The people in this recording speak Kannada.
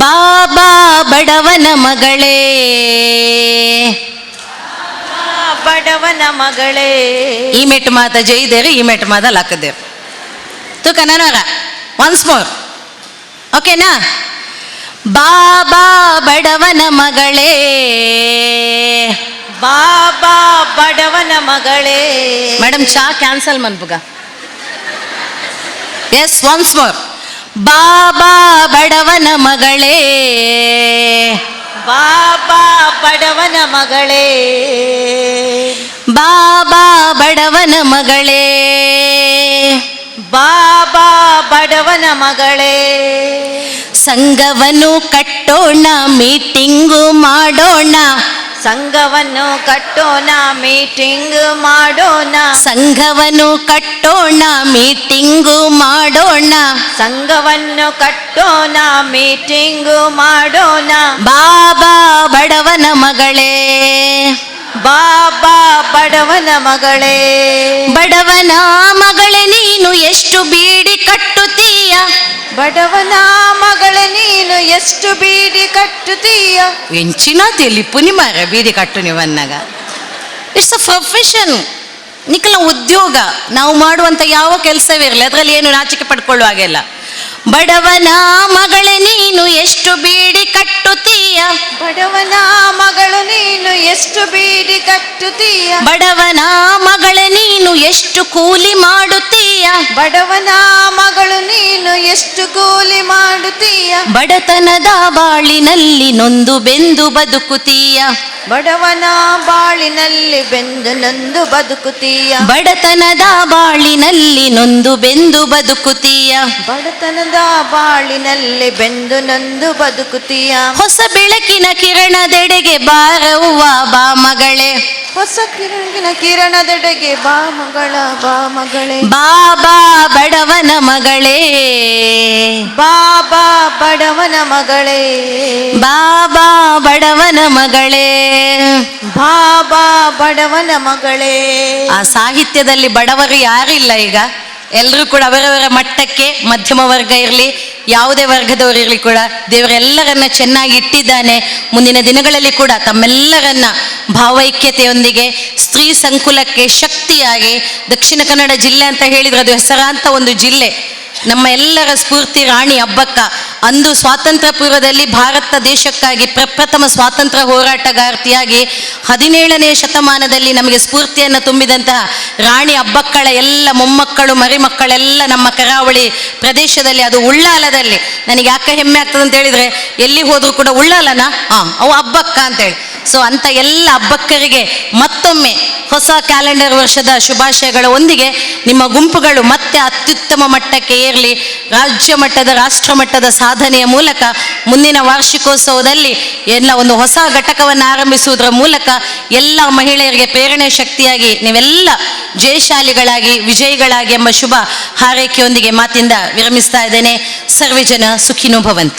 ಬಾಬಾ ಬಡವನ ಮಗಳೇ, ಬಡವನ ಮಗಳೇ. ಈ ಮೆಟ್ಟು ಮಾತ ಜೈದೇರು, ಈ ಮೆಟ್ಟು ಮಾತ ಲಕ್ಕದೇರು. ತುಕ ನನಗ ಒನ್ಸ್ ಮೋರ್, ಓಕೆನಾ? ಬಾಬಾ ಬಡವನ ಮಗಳೇ, ಬಾಬಾ ಬಡವನ ಮಗಳೇ. ಮೇಡಮ್ ಚಾ ಕ್ಯಾನ್ಸಲ್ ಮನ್ಬುಗ. Yes, once more. ಬಾಬಾ ಬಡವನ ಮಗಳೇ, ಬಾಬಾ ಬಡವನ ಮಗಳೇ. ಬಾಬಾ ಬಡವನ ಮಗಳೇ, ಬಾಬಾ ಬಡವನ ಮಗಳೇ. ಸಂಘವನ್ನು ಕಟ್ಟೋಣ, ಮೀಟಿಂಗು ಮಾಡೋಣ. ಸಂಘವನ್ನು ಕಟ್ಟೋಣ, ಮೀಟಿಂಗ್ ಮಾಡೋಣ. ಸಂಘವನ್ನು ಕಟ್ಟೋಣ, ಮೀಟಿಂಗು ಮಾಡೋಣ. ಸಂಘವನ್ನು ಕಟ್ಟೋಣ, ಮೀಟಿಂಗ್ ಮಾಡೋಣ. ಬಾಬಾ ಬಡವನ ಮಗಳೇ, ಬಾಬಾ ಬಡವನ ಮಗಳೇ. ಬಡವನ ಮಗಳೇ ನೀನು ಎಷ್ಟು ಬೀಡಿ ಕಟ್ಟುತ್ತೀಯ. ಬಡವನ ಮಗಳೇ ನೀನು ಎಷ್ಟು ಬೀಡಿ ಕಟ್ಟುತ್ತೀಯ. ಎಂಚಿನ ತೆಲಿಪು ನಿಮ್ಮರ ಬೀಡಿ ಕಟ್ಟು ನೀವನ್ನಾಗ. ಇಟ್ಸ್ ಅ ಪ್ರೊಫೆಷನ್, ನಿಖಲ ಉದ್ಯೋಗ. ನಾವು ಮಾಡುವಂಥ ಯಾವ ಕೆಲಸವೇ ಇರಲಿ ಅದರಲ್ಲಿ ಏನು ನಾಚಿಕೆ ಪಡ್ಕೊಳ್ಳುವ ಹಾಗೆಲ್ಲ. ಬಡವನ ಮಗಳೇ ನೀನು ಎಷ್ಟು ಬೀಡಿ ಕಟ್ಟುತ್ತೀಯ. ಬಡವನ ಮಗಳು ನೀನು ಎಷ್ಟು ಬೀಡಿ ಕಟ್ಟುತ್ತೀಯ. ಬಡವನ ಮಗಳೇ ನೀನು ಎಷ್ಟು ಕೂಲಿ ಮಾಡುತ್ತೀಯ. ಬಡವನ ಮಗಳು ನೀನು ಎಷ್ಟು ಕೂಲಿ ಮಾಡುತ್ತೀಯ. ಬಡತನದ ಬಾಳಿನಲ್ಲಿ ನೊಂದು ಬೆಂದು ಬದುಕುತ್ತೀಯ. ಬಡವನ ಬಾಳಿನಲ್ಲಿ ಬೆಂದು ನೊಂದು ಬದುಕುತ್ತೀಯ. ಬಡತನದ ಬಾಳಿನಲ್ಲಿ ನೊಂದು ಬೆಂದು ಬದುಕುತ್ತೀಯ. ಬಡತನದ ಬಾಳಿನಲ್ಲಿ ಬೆಂದು ನೊಂದು ಬದುಕುತ್ತೀಯ. ಹೊಸ ಬೆಳಕಿನ ಕಿರಣದೆಡೆಗೆ ಬಾರವ್ವ ಬಾ ಮಗಳೇ. ಹೊಸ ಕಿರಣದೆಡೆಗೆ ಬಾ ಮಗಳ, ಬಾ ಮಗಳೇ. ಬಾಬಾ ಬಡವನ ಮಗಳೇ, ಬಾಬಾ ಬಡವನ ಮಗಳೇ. ಬಾಬಾ ಬಡವನ ಮಗಳೇ. ಬಾಬಾ ಬಡವನ ಮಗಳೇ. ಆ ಸಾಹಿತ್ಯದಲ್ಲಿ ಬಡವರು ಯಾರಿಲ್ಲ ಈಗ. ಎಲ್ಲರೂ ಕೂಡ ಅವರವರ ಮಟ್ಟಕ್ಕೆ, ಮಧ್ಯಮ ವರ್ಗ ಇರಲಿ ಯಾವುದೇ ವರ್ಗದವರು ಇರಲಿ ಕೂಡ ದೇವರೆಲ್ಲರನ್ನ ಚೆನ್ನಾಗಿ ಇಟ್ಟಿದ್ದಾನೆ. ಮುಂದಿನ ದಿನಗಳಲ್ಲಿ ಕೂಡ ತಮ್ಮೆಲ್ಲರನ್ನ ಭಾವೈಕ್ಯತೆಯೊಂದಿಗೆ ಸ್ತ್ರೀ ಸಂಕುಲಕ್ಕೆ ಶಕ್ತಿಯಾಗಿ, ದಕ್ಷಿಣ ಕನ್ನಡ ಜಿಲ್ಲೆ ಅಂತ ಹೇಳಿದ್ರೆ ಅದು ಹೆಸರಾಂತ ಒಂದು ಜಿಲ್ಲೆ. ನಮ್ಮ ಎಲ್ಲರ ಸ್ಫೂರ್ತಿ ರಾಣಿ ಅಬ್ಬಕ್ಕ. ಅಂದು ಸ್ವಾತಂತ್ರ್ಯ ಪೂರ್ವದಲ್ಲಿ ಭಾರತ ದೇಶಕ್ಕಾಗಿ ಪ್ರಪ್ರಥಮ ಸ್ವಾತಂತ್ರ್ಯ ಹೋರಾಟಗಾರ್ತಿಯಾಗಿ 17ನೇ ಶತಮಾನದಲ್ಲಿ ನಮಗೆ ಸ್ಫೂರ್ತಿಯನ್ನು ತುಂಬಿದಂತಹ ರಾಣಿ ಅಬ್ಬಕ್ಕಳ ಎಲ್ಲ ಮೊಮ್ಮಕ್ಕಳು ಮರಿಮಕ್ಕಳೆಲ್ಲ ನಮ್ಮ ಕರಾವಳಿ ಪ್ರದೇಶದಲ್ಲಿ, ಅದು ಉಳ್ಳಾಲದಲ್ಲಿ. ನನಗೆ ಯಾಕೆ ಹೆಮ್ಮೆ ಆಗ್ತದೆ ಅಂತ ಹೇಳಿದ್ರೆ, ಎಲ್ಲಿ ಹೋದ್ರು ಕೂಡ ಉಳ್ಳಾಲನ ಅವು ಅಬ್ಬಕ್ಕ ಅಂತೇಳಿ. ಸೊ ಅಂತ ಎಲ್ಲ ಅಬ್ಬಕ್ಕರಿಗೆ ಮತ್ತೊಮ್ಮೆ ಹೊಸ ಕ್ಯಾಲೆಂಡರ್ ವರ್ಷದ ಶುಭಾಶಯಗಳ ಒಂದಿಗೆ ನಿಮ್ಮ ಗುಂಪುಗಳು ಮತ್ತೆ ಅತ್ಯುತ್ತಮ ಮಟ್ಟಕ್ಕೆ ಏರಲಿ. ರಾಜ್ಯ ಮಟ್ಟದ, ರಾಷ್ಟ್ರ ಮಟ್ಟದ ಸಾಧನೆಯ ಮೂಲಕ ಮುಂದಿನ ವಾರ್ಷಿಕೋತ್ಸವದಲ್ಲಿ ಎಲ್ಲ ಒಂದು ಹೊಸ ಘಟಕವನ್ನು ಆರಂಭಿಸುವುದರ ಮೂಲಕ ಎಲ್ಲ ಮಹಿಳೆಯರಿಗೆ ಪ್ರೇರಣೆ ಶಕ್ತಿಯಾಗಿ ನೀವೆಲ್ಲ ಜಯಶಾಲಿಗಳಾಗಿ, ವಿಜಯಿಗಳಾಗಿ ಎಂಬ ಶುಭ ಹಾರೈಕೆಯೊಂದಿಗೆ ಮಾತಿಂದ ವಿರಮಿಸ್ತಾ ಇದ್ದೇನೆ. ಸರ್ವೇ ಜನ ಸುಖಿನೋ ಭವಂತು.